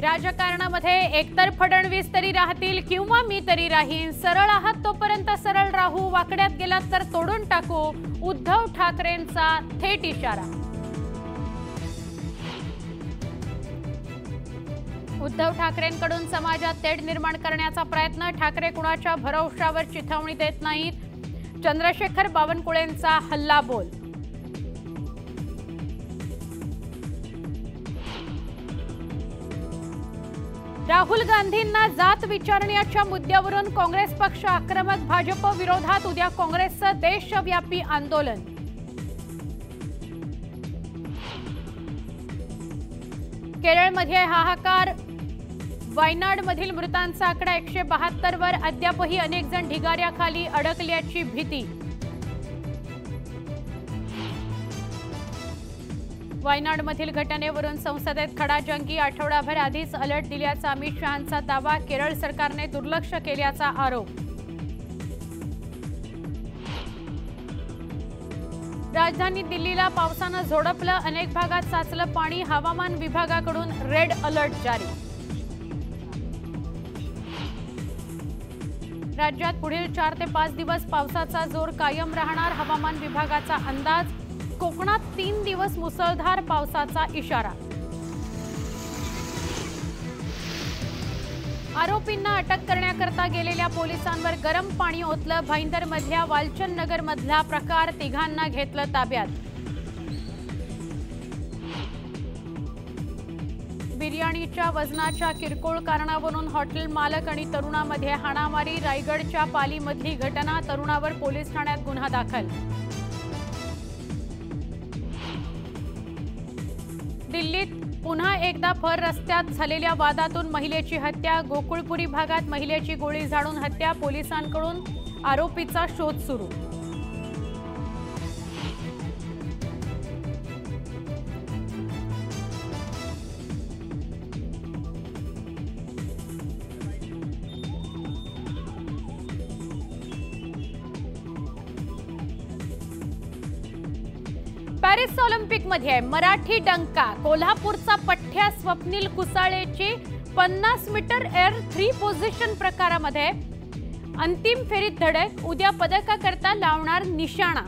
राजकारणामध्ये एकतर फडणवीस तरी राहतील किंवा मी तरी राहीन, सरळ आहात तोपर्यंत सरळ राहू, वाकड्यात गेलात तर तोडून टाकू, उद्धव ठाकरेंचा थेट इशारा। उद्धव ठाकरेंकडून समाजात तेढ निर्माण करण्याचा प्रयत्न, ठाकरे कुणाच्या भरवशावर चिथावणी देत नाहीत, चंद्रशेखर बावनकुळेंचा हल्लाबोल। राहुल गांधींना जात विचारण्याच्या मुद्द्यावरून काँग्रेस पक्ष आक्रमक, भाजप विरोधात उद्या काँग्रेसचं देशव्यापी आंदोलन। केरळमध्ये हाहाकार, वायनाडमधील मृतांचा आकडा 172 वर, अद्यापही अनेक जण ढिगाऱ्याखाली अडकल्याची भीती। वायनाडमधील घटनेवरून संसदेत खडाजंगी, आठवडाभर आधीच अलर्ट दिल्याचा अमित शहांचा दावा, केरळ सरकारने दुर्लक्ष केल्याचा आरोप। राजधानी दिल्लीला पावसानं झोडपलं, अनेक भागात साचलं पाणी, हवामान विभागाकडून रेड अलर्ट जारी। राज्यात पुढील 4 ते 5 दिवस पावसाचा जोर कायम राहणार, हवामान विभागाचा अंदाज, कोकणात 3 दिवस मुसळधार पावसाचा इशारा। आरोपींना अटक करण्याकरता गेलेल्या पोलिसांवर गरम पाणी ओतलं, भाईंदरमधल्या वालचंद नगरमधला प्रकार, तिघांना घेतलं ताब्यात। बिर्याणीच्या वजनाच्या किरकोळ कारणावरून हॉटेल मालक आणि तरुणामध्ये हाणामारी, रायगडच्या पालीमधली घटना, तरुणावर पोलीस ठाण्यात गुन्हा दाखल। दिल्लीत पुन्हा एकदा भर रस्त्यात झालेल्या वादातून महिलेची हत्या, गोकुळपुरी भागात महिलेची गोळी झाडून हत्या, पोलिसांकडून आरोपीचा शोध सुरू। पॅरिस ऑलिम्पिकमध्ये मराठी डंका, कोल्हापूरचा पठ्या स्वप्नील कुसाळेची 50 मीटर एअर 3 पोझिशन प्रकारामध्ये अंतिम फेरीत धडक, उद्या पदकाकरता लावणार निशाणा।